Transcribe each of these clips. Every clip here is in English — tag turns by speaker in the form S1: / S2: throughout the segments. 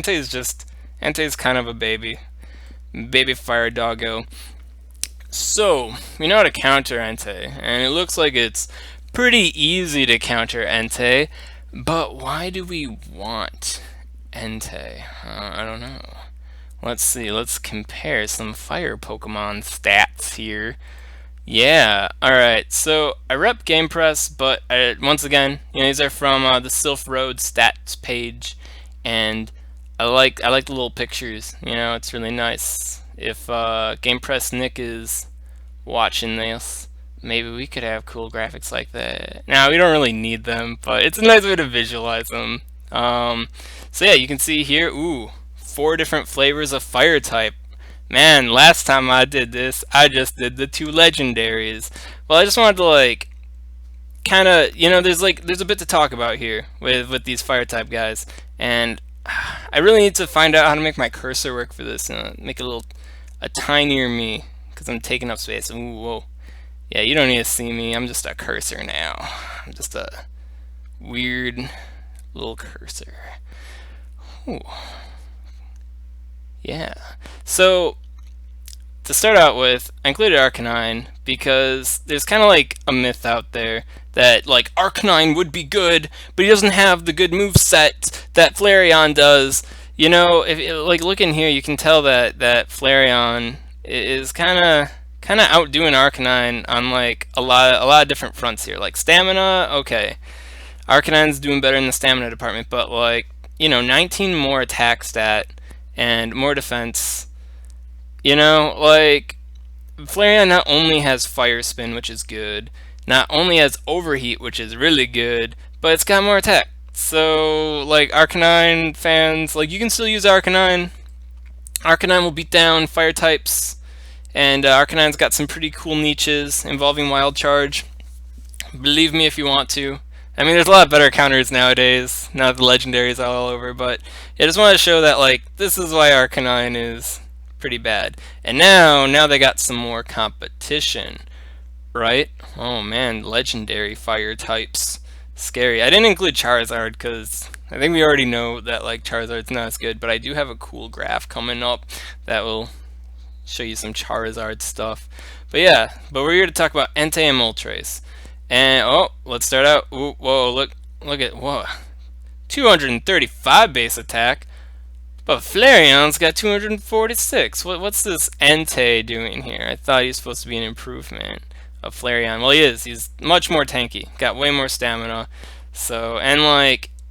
S1: Entei's kind of a baby fire doggo. So we know how to counter Entei, and it looks like it's pretty easy to counter Entei. But why do we want Entei? I don't know. Let's see. Let's compare some fire Pokemon stats here. Yeah. All right. So I rep GamePress, but once again, these are from the Sylph Road stats page, and I like the little pictures. It's really nice. If GamePress Nick is watching this, maybe we could have cool graphics like that. Now we don't really need them, but it's a nice way to visualize them. So yeah, you can see here. Ooh, 4 different flavors of fire type. Man, last time I did this, I just did the 2 legendaries. Well, I just wanted to kind of, there's a bit to talk about here with these fire type guys, and I really need to find out how to make my cursor work for this, make it a tinier me, because I'm taking up space. Ooh, whoa. Yeah, you don't need to see me. I'm just a cursor now. I'm just a weird little cursor. Ooh. Yeah. So to start out with, I included Arcanine because there's kind of like a myth out there that like Arcanine would be good, but he doesn't have the good move set that Flareon does. If like look in here, you can tell that Flareon is kind of outdoing Arcanine on like a lot of different fronts here. Like stamina, okay, Arcanine's doing better in the stamina department, but 19 more attack stat and more defense. Like Flareon not only has Fire Spin, which is good, not only has Overheat, which is really good, but it's got more attack. So, like Arcanine fans, like you can still use Arcanine. Arcanine will beat down fire types, and Arcanine's got some pretty cool niches involving Wild Charge. Believe me if you want to. I mean, there's a lot of better counters nowadays. Now that the legendaries are all over, but yeah, I just want to show that this is why Arcanine is pretty bad. And now they got some more competition, right? Oh man, legendary fire types, scary. I didn't include Charizard because I think we already know that Charizard's not as good. But I do have a cool graph coming up that will show you some Charizard stuff. But yeah, we're here to talk about Entei and Moltres. And let's start out. Ooh, whoa, look at whoa, 235 base attack, but Flareon's got 246. What's this Entei doing here? I thought he was supposed to be an improvement of Flareon. Well, he is. He's much more tanky. Got way more stamina. So and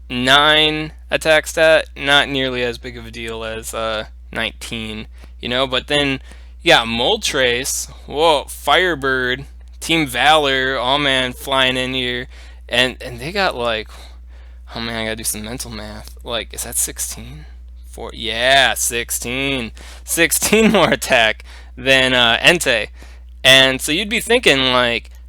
S1: 9 attack stat, not nearly as big of a deal as 19. But then you got Moltres. Whoa, Firebird. Team Valor, oh man, flying in here, and they got oh man, I gotta do some mental math. Is that 16? Yeah, 16, 16 more attack than Entei, and so you'd be thinking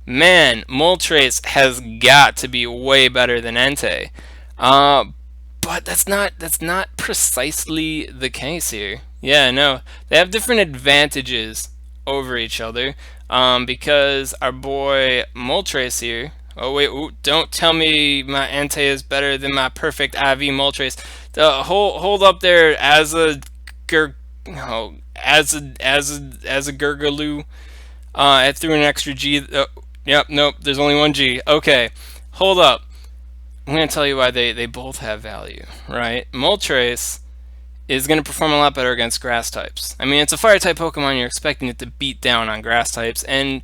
S1: man, Moltres has got to be way better than Entei, but that's not precisely the case here. Yeah, no, they have different advantages over each other. Because our boy Moltres here. Oh wait, ooh, don't tell me my Entei is better than my perfect IV Moltres. Hold up there as a no, as a Gurgaloo. I threw an extra G. Yep, nope. There's only one G. Okay, hold up. I'm gonna tell you why they both have value, right? Moltres is going to perform a lot better against grass types. I mean, it's a fire type Pokemon. You're expecting it to beat down on grass types, and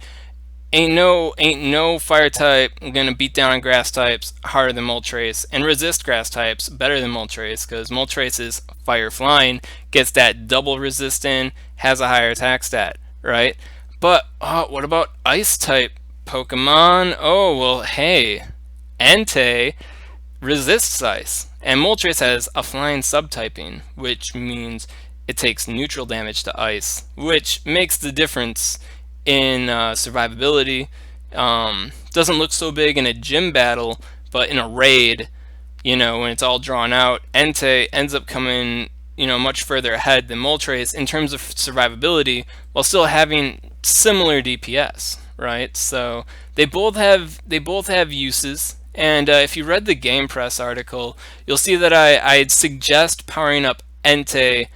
S1: ain't no fire type going to beat down on grass types harder than Moltres and resist grass types better than Moltres, because Moltres is fire flying, gets that double resistant, has a higher attack stat, right? But what about ice type Pokemon? Oh well, hey, Entei resists ice, and Moltres has a flying subtyping, which means it takes neutral damage to ice, which makes the difference in survivability. Doesn't look so big in a gym battle, but in a raid, when it's all drawn out, Entei ends up coming, much further ahead than Moltres in terms of survivability, while still having similar DPS, right? So they both have uses And if you read the GamePress article, you'll see that I'd suggest powering up Entei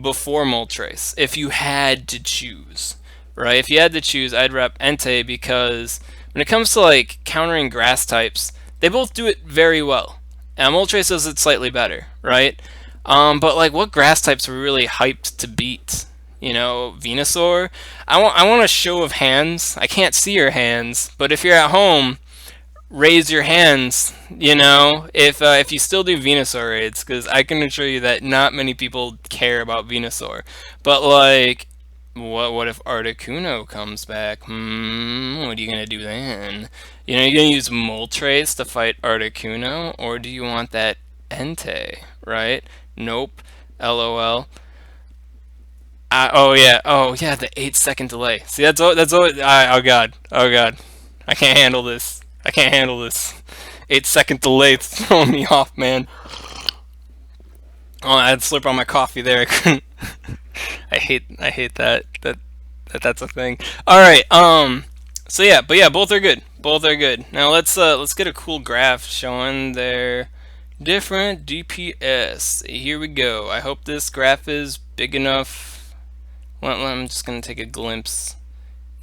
S1: before Moltres if you had to choose, right? If you had to choose, I'd rep Entei because when it comes to like countering grass types, they both do it very well. And Moltres does it slightly better, right? But like, what grass types were really hyped to beat? You know, Venusaur. I want a show of hands. I can't see your hands, but if you're at home, raise your hands. You know, if you still do Venusaur raids, because I can assure you that not many people care about Venusaur. But like, what if Articuno comes back? What are you gonna do then? You know, you're gonna use Moltres to fight Articuno, or do you want that Entei? Right? Nope. LOL. Oh yeah, the 8 second delay. See, oh god, oh god, I can't handle this. I can't handle this. 8 second delay throwing me off, man. Oh, I had to slurp on my coffee there. I couldn't. I hate that's a thing. All right. So yeah, but yeah, both are good. Both are good. Now let's get a cool graph showing their different DPS. Here we go. I hope this graph is big enough. Well, I'm just gonna take a glimpse.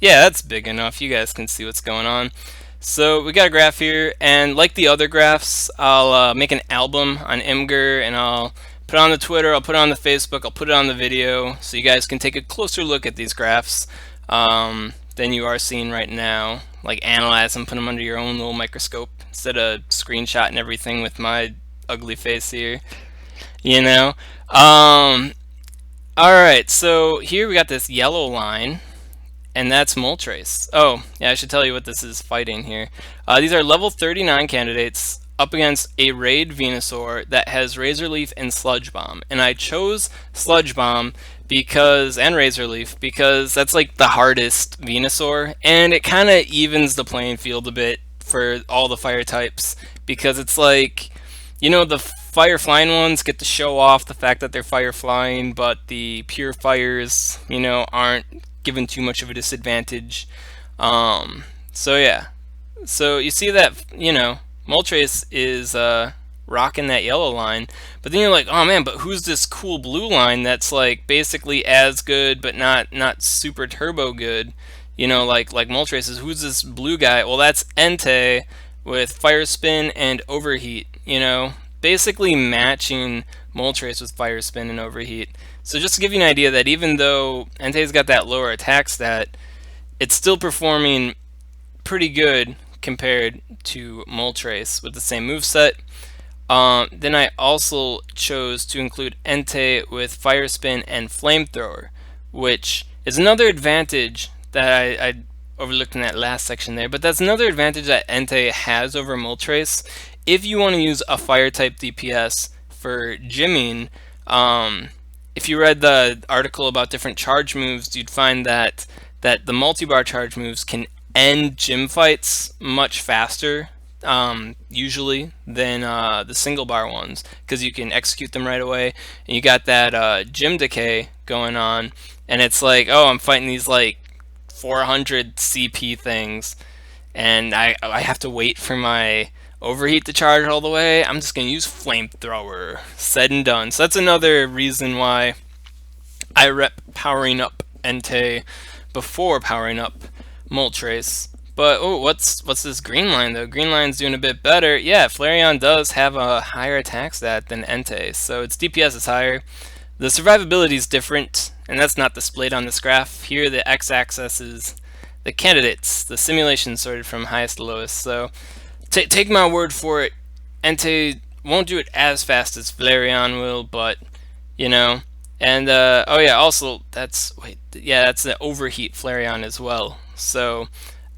S1: Yeah, that's big enough. You guys can see what's going on. So we got a graph here, and like the other graphs, I'll make an album on Imgur, and I'll put it on the Twitter, I'll put it on the Facebook, I'll put it on the video, so you guys can take a closer look at these graphs than you are seeing right now. Like analyze them, put them under your own little microscope instead of screenshotting everything with my ugly face here. You know. All right, so here we got this yellow line. And that's Moltres. Oh, yeah, I should tell you what this is fighting here. These are level 39 candidates up against a Raid Venusaur that has Razor Leaf and Sludge Bomb. And I chose Sludge Bomb and Razor Leaf because that's like the hardest Venusaur. And it kind of evens the playing field a bit for all the fire types. Because it's like, you know, the fire flying ones get to show off the fact that they're fire flying, but the pure fires, you know, aren't given too much of a disadvantage. So yeah, so you see that, you know, Moltres is rocking that yellow line, but then you're like, oh man, but who's this cool blue line that's like basically as good but not super turbo good? You know, like Moltres is, who's this blue guy? Well, that's Entei with Fire Spin and Overheat. You know, basically matching Moltres with Fire Spin and Overheat. So just to give you an idea that even though Entei's got that lower attack stat, it's still performing pretty good compared to Moltres with the same moveset. Then I also chose to include Entei with Fire Spin and Flamethrower, which is another advantage that I overlooked in that last section there. But that's another advantage that Entei has over Moltres. If you want to use a fire type DPS for gymming, if you read the article about different charge moves, you'd find that the multi-bar charge moves can end gym fights much faster, usually, than the single bar ones, because you can execute them right away, and you got that gym decay going on, and it's like, oh, I'm fighting these like 400 CP things, and I have to wait for my overheat to charge all the way. I'm just gonna use flamethrower. Said and done. So that's another reason why I rep powering up Entei before powering up Moltres. But oh, what's this green line though? Green line's doing a bit better. Yeah, Flareon does have a higher attack stat than Entei, so its DPS is higher. The survivability is different, and that's not displayed on this graph. Here, the x-axis is the candidates, the simulation sorted from highest to lowest. So take my word for it, Entei won't do it as fast as Flareon will, but you know. And oh yeah, also that's the overheat Flareon as well. So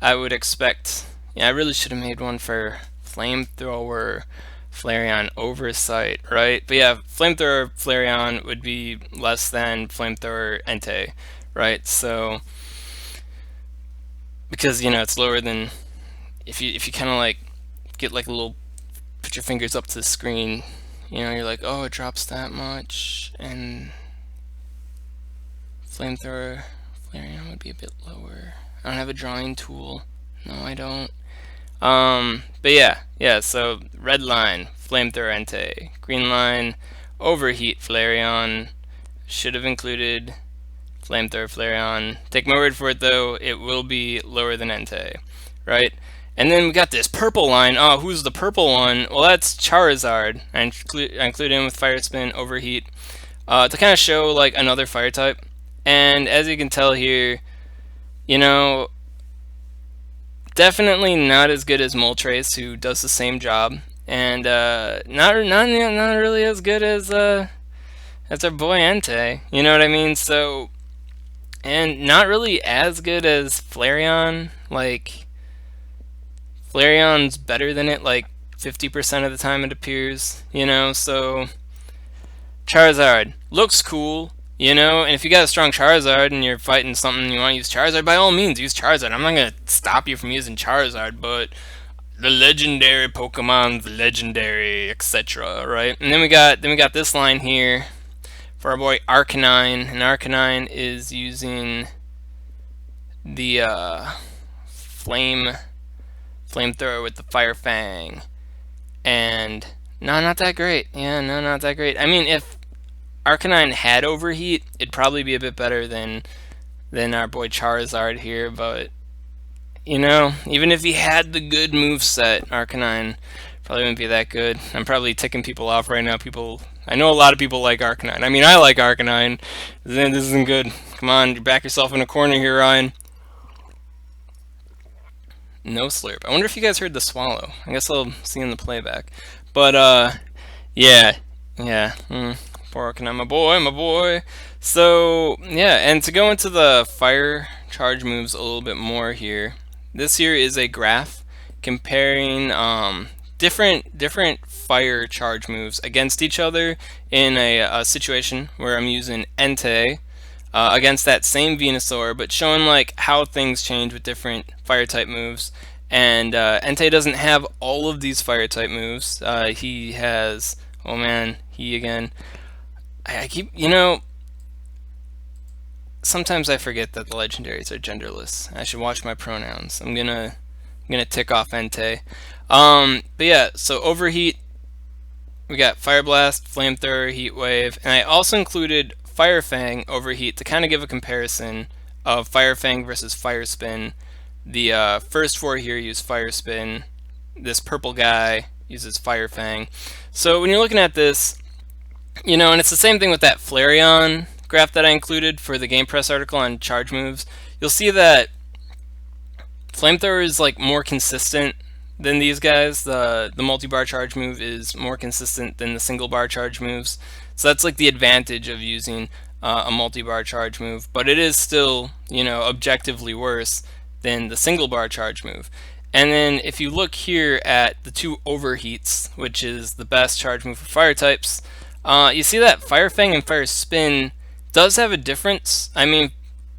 S1: I would expect, yeah, I really should have made one for Flamethrower Flareon Oversight, right? But yeah, Flamethrower Flareon would be less than Flamethrower Entei, right? So because you know it's lower than, if you kind of like get like a little, put your fingers up to the screen, you know, you're like, oh, it drops that much, and Flamethrower Flareon would be a bit lower. I don't have a drawing tool. No, I don't. But yeah, so red line, Flamethrower Entei. Green line, Overheat Flareon. Should have included Flamethrower Flareon. Take my word for it though, it will be lower than Entei, right? And then we got this purple line. Oh, who's the purple one? Well, that's Charizard. I include him with Fire Spin, Overheat, to kind of show like another fire type. And as you can tell here, you know, definitely not as good as Moltres, who does the same job, and not really as good as our boy Entei. You know what I mean? So, and not really as good as Flareon. Like Flareon's better than it, like 50% of the time it appears. You know, so Charizard looks cool, you know, and if you got a strong Charizard and you're fighting something and you want to use Charizard, by all means use Charizard. I'm not gonna stop you from using Charizard, but the legendary Pokemon's legendary, etc. Right? And then we got this line here for our boy Arcanine, and Arcanine is using the flamethrower with the Fire Fang, and no, not that great. Yeah, no, not that great. I mean, if Arcanine had Overheat, it'd probably be a bit better than our boy Charizard here, but you know, even if he had the good move set, Arcanine probably wouldn't be that good. I'm probably ticking people off right now. I know a lot of people like Arcanine. I mean, I like Arcanine. This isn't good. Come on, you back yourself in a corner here, Ryan. No slurp. I wonder if you guys heard the swallow. I guess I'll see in the playback. But yeah, yeah. Poor Arcanine, my boy, my boy. So yeah, and to go into the fire charge moves a little bit more here. This here is a graph comparing different fire charge moves against each other in a situation where I'm using Entei against that same Venusaur, but showing like how things change with different fire type moves. And Entei doesn't have all of these fire type moves. He has, oh man, he again. I keep, you know, sometimes I forget that the legendaries are genderless. I should watch my pronouns. I'm gonna tick off Entei. But yeah, so Overheat, we got Fire Blast, Flamethrower, Heat Wave, and I also included Fire Fang Overheat to kind of give a comparison of Fire Fang versus Fire Spin. The first four here use Fire Spin. This purple guy uses Fire Fang. So when you're looking at this, you know, and it's the same thing with that Flareon graph that I included for the GamePress article on charge moves. You'll see that Flamethrower is like more consistent than these guys. The multi-bar charge move is more consistent than the single bar charge moves. So that's like the advantage of using a multi-bar charge move, but it is still, you know, objectively worse than the single bar charge move. And then if you look here at the two overheats, which is the best charge move for fire types, you see that Fire Fang and Fire Spin does have a difference. I mean,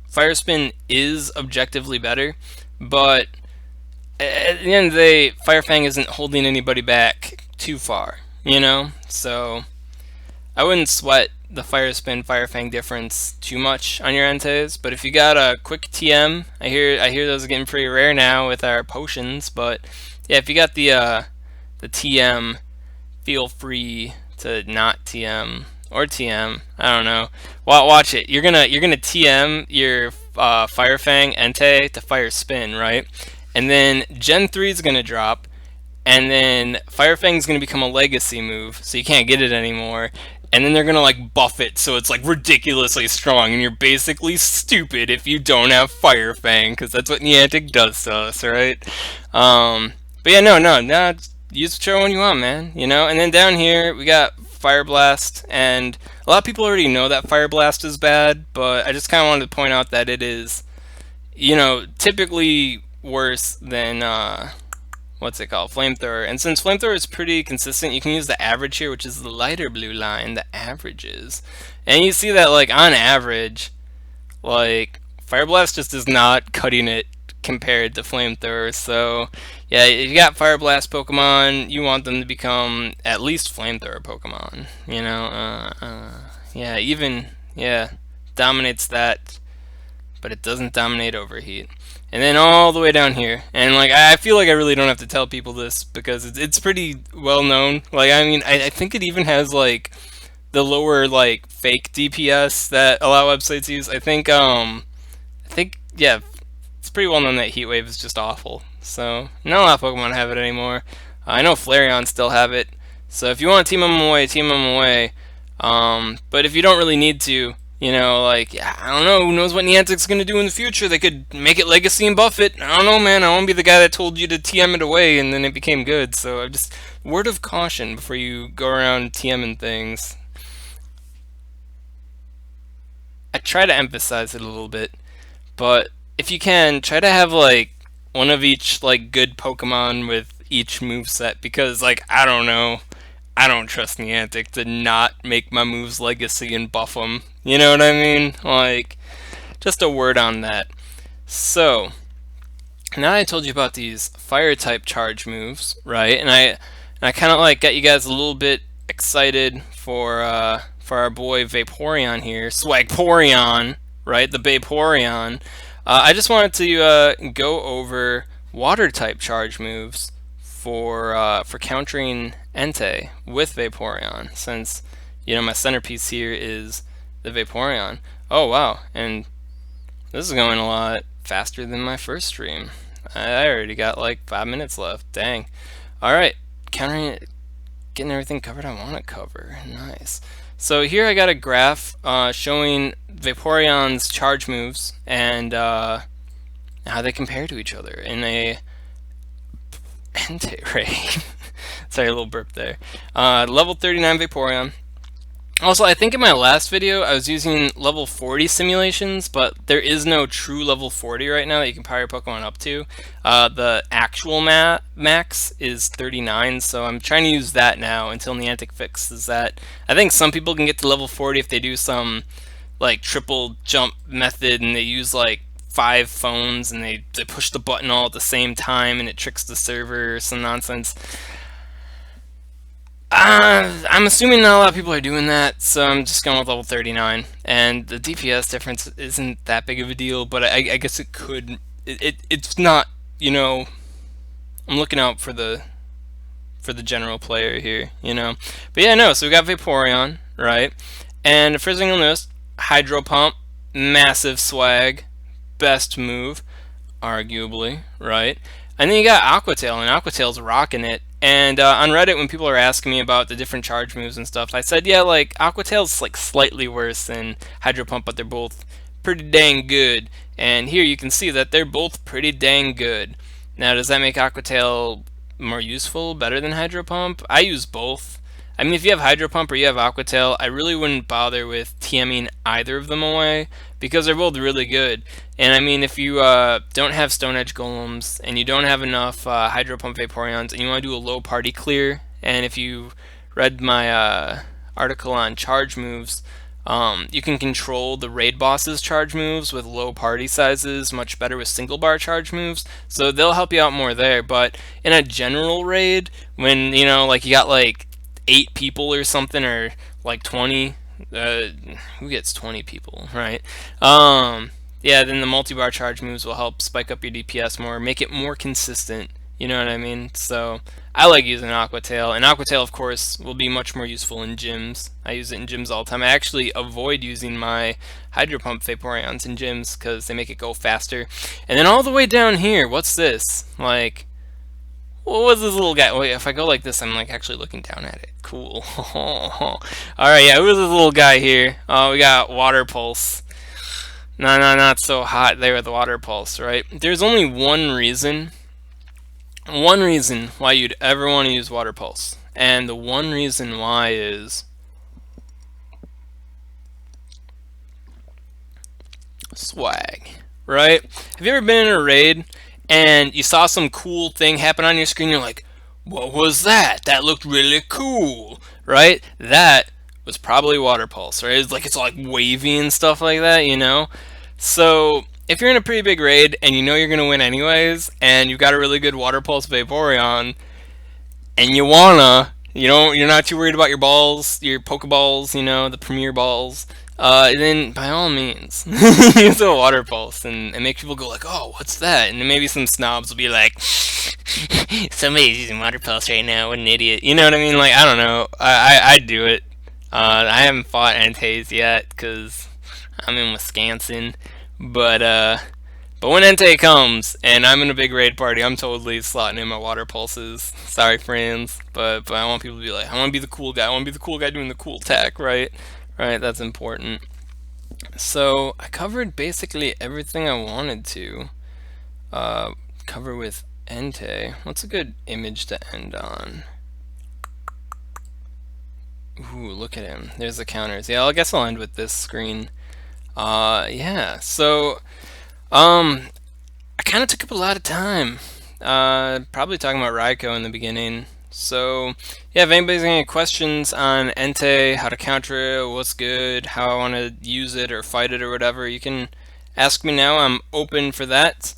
S1: Fire Spin is objectively better, but at the end of the day, Fire Fang isn't holding anybody back too far, you know? So I wouldn't sweat the Fire Spin Fire Fang difference too much on your Enteis, but if you got a quick TM, I hear those are getting pretty rare now with our potions, but yeah, if you got the TM, feel free to not TM or TM. I don't know. Watch it. You're gonna TM your Fire Fang Entei to Fire Spin, right? And then Gen 3 is gonna drop, and then Fire Fang is gonna become a legacy move, so you can't get it anymore. And then they're gonna like buff it so it's like ridiculously strong, and you're basically stupid if you don't have Fire Fang, because that's what Niantic does to us, right? But yeah, no, use whichever one you want, man. You know. And then down here we got Fire Blast, and a lot of people already know that Fire Blast is bad, but I just kind of wanted to point out that it is, you know, typically worse than what's it called, Flamethrower. And since Flamethrower is pretty consistent, you can use the average here, which is the lighter blue line, the averages, and you see that like on average, like Fire Blast just is not cutting it compared to Flamethrower. So yeah, if you got Fire Blast Pokemon, you want them to become at least Flamethrower Pokemon. You know, yeah, even yeah, dominates that but it doesn't dominate overheat. And then all the way down here, and like I feel like I really don't have to tell people this because it's pretty well known. Like I mean, I think it even has like the lower like fake DPS that a lot of websites use. I think yeah, it's pretty well known that Heat Wave is just awful. So not a lot of Pokemon have it anymore. I know Flareon still have it. So if you want to team them away, team them away. But if you don't really need to, like yeah, I don't know, who knows what Niantic's gonna do in the future? They could make it Legacy and buff it. I don't know, man. I won't be the guy that told you to TM it away and then it became good. So just word of caution before you go around TMing things. I try to emphasize it a little bit, but if you can, try to have like one of each like good Pokemon with each move set because like I don't know, I don't trust Niantic to not make my moves Legacy and buff them. You know what I mean? Like just a word on that. So now I told you about these fire type charge moves, right? And I kind of like got you guys a little bit excited for our boy Vaporeon here, Swagporeon, right? The Vaporeon. I just wanted to go over water type charge moves for countering Entei with Vaporeon, since my centerpiece here is the Vaporeon. Oh wow, and this is going a lot faster than my first stream. I already got like 5 minutes left. Dang. All right, countering it, getting everything covered I want to cover. Nice. So here I got a graph showing Vaporeon's charge moves and how they compare to each other in a Entei raid. Sorry, a little burp there. Level 39 Vaporeon. Also, I think in my last video I was using level 40 simulations, but there is no true level 40 right now that you can power your Pokemon up to. The actual max is 39, so I'm trying to use that now until Niantic fixes that. I think some people can get to level 40 if they do some like triple jump method and they use like 5 phones and they push the button all at the same time and it tricks the server or some nonsense. I'm assuming not a lot of people are doing that, so I'm just going with level 39. And the DPS difference isn't that big of a deal, but I guess it could. It's not. I'm looking out for the general player here. But yeah, no. So we got Vaporeon, right? And the first thing you'll notice, Hydro Pump, massive swag, best move, arguably, right? And then you got Aquatail, and Aquatail's rocking it. And on Reddit, when people are asking me about the different charge moves and stuff, I said, yeah, like Aquatail's like slightly worse than Hydro Pump, but they're both pretty dang good. And here you can see that they're both pretty dang good. Now, does that make Aquatail more useful, better than Hydro Pump? I use both. I mean, if you have Hydro Pump or you have Aquatail, I really wouldn't bother with TMing either of them away because they're both really good. And I mean, if you don't have Stone Edge Golems and you don't have enough Hydro Pump Vaporeons and you want to do a low party clear, and if you read my article on charge moves, you can control the raid boss's charge moves with low party sizes much better with single bar charge moves, so they'll help you out more there. But in a general raid, when like you got like 8 people or something, or like 20, who gets 20 people, right? Yeah, then the multi-bar charge moves will help spike up your DPS more, make it more consistent, you know what I mean? So I like using Aquatail, and Aquatail of course will be much more useful in gyms. I use it in gyms all the time. I actually avoid using my Hydro Pump Vaporeons in gyms because they make it go faster. And then all the way down here, what's this? Like, what was this little guy? Wait, if I go like this, I'm like actually looking down at it. Cool. Alright, yeah, who is this little guy here? Oh, we got Water Pulse. No, not so hot there with the Water Pulse, right? There's only one reason why you'd ever want to use Water Pulse. And the one reason why is swag, right? Have you ever been in a raid and you saw some cool thing happen on your screen? You're like, what was that? That looked really cool, right? That was probably Water Pulse, right? It's like wavy and stuff like that, So if you're in a pretty big raid and you know you're gonna win anyways, and you've got a really good Water Pulse Vaporeon, and you wanna You're not too worried about your balls, your Pokeballs, the Premier balls. Then by all means, use a water pulse and make people go like, "Oh, what's that?" And then maybe some snobs will be like, "Somebody's using water pulse right now. What an idiot!" You know what I mean? Like, I don't know. I'd do it. I haven't fought Enteis yet because I'm in Wisconsin, but when Entei comes and I'm in a big raid party, I'm totally slotting in my water pulses. Sorry, friends, but I want people to be like, I want to be the cool guy. I want to be the cool guy doing the cool attack, right? Right, that's important. So I covered basically everything I wanted to cover with Entei. What's a good image to end on? Ooh, look at him. There's the counters. Yeah, I guess I'll end with this screen. Yeah. So, I kind of took up a lot of time. Probably talking about Raikou in the beginning. So, yeah, if anybody's got any questions on Entei, how to counter it, what's good, how I want to use it or fight it or whatever, you can ask me now. I'm open for that.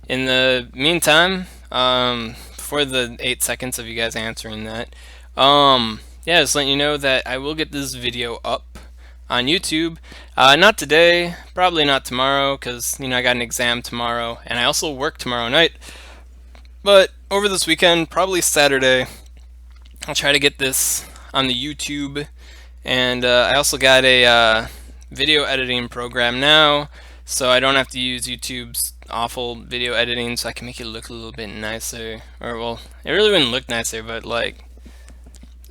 S1: In the meantime, before the 8 seconds of you guys answering that, yeah, just letting you know that I will get this video up on YouTube. Not today, probably not tomorrow, because I got an exam tomorrow, and I also work tomorrow night. But over this weekend, probably Saturday, I'll try to get this on the YouTube. And I also got a video editing program now, so I don't have to use YouTube's awful video editing, so I can make it look a little bit nicer. Or, well, it really wouldn't look nicer, but like,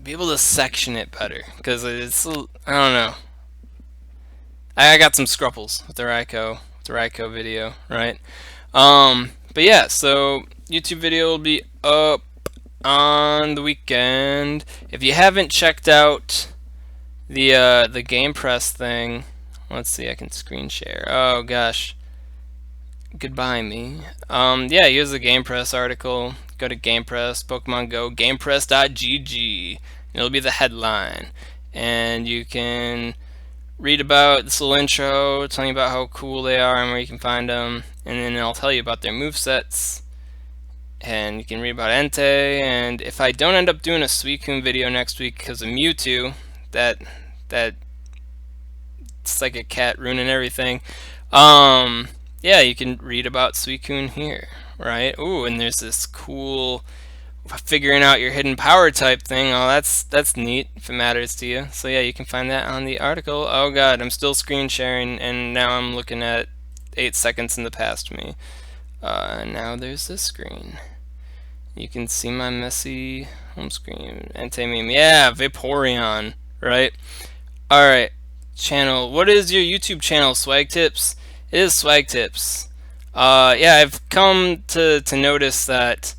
S1: be able to section it better, because it's, I don't know. I got some scruffles with the Raikou video, right? But yeah, so YouTube video will be up on the weekend. If you haven't checked out the GamePress thing, let's see, I can screen share. Oh gosh, goodbye me. Yeah, here's the GamePress article. Go to GamePress, Pokemon Go, GamePress.gg. It'll be the headline, and you can read about this little intro, telling you about how cool they are and where you can find them, and then I'll tell you about their movesets, and you can read about Entei. And if I don't end up doing a Suicune video next week because of Mewtwo, that it's like a cat ruining everything, yeah, you can read about Suicune here, right? Ooh, and there's this cool figuring out your hidden power type thing. Oh, that's neat if it matters to you. So yeah, you can find that on the article. Oh god, I'm still screen sharing, and now I'm looking at 8 seconds in the past me. Now there's this screen. You can see my messy home screen. Entei meme. Yeah, Vaporeon, right? Alright, channel. What is your YouTube channel, SwagTips? It is SwagTips. Yeah, I've come to notice that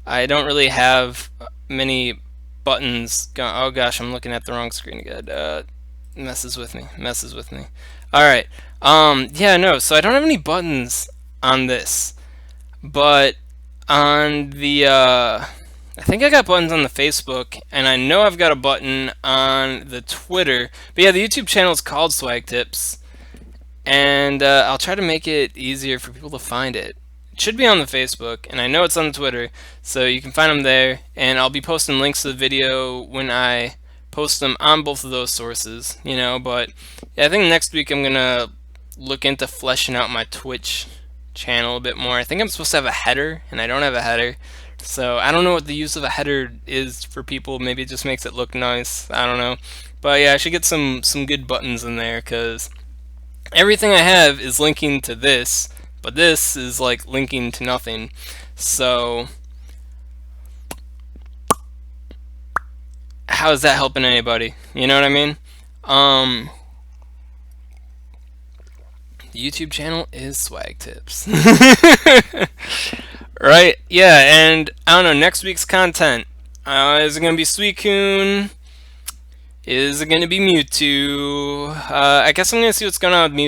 S1: I don't really have many buttons. Oh gosh, I'm looking at the wrong screen again. Messes with me. Alright. Yeah, no, so I don't have any buttons on this. But on the, I think I got buttons on the Facebook, and I know I've got a button on the Twitter. But yeah, the YouTube channel is called SwagTips, and I'll try to make it easier for people to find it. It should be on the Facebook, and I know it's on the Twitter, so you can find them there, and I'll be posting links to the video when I post them on both of those sources, but yeah, I think next week I'm gonna look into fleshing out my Twitch channel a bit more. I think I'm supposed to have a header, and I don't have a header, so I don't know what the use of a header is for people. Maybe it just makes it look nice, I don't know. But yeah, I should get some good buttons in there, because everything I have is linking to this, but this is like linking to nothing. So how is that helping anybody? You know what I mean? The YouTube channel is SwagTips. Right? Yeah, and I don't know, next week's content. Is it going to be Suicune? Is it going to be Mewtwo? I guess I'm going to see what's going on with Mewtwo.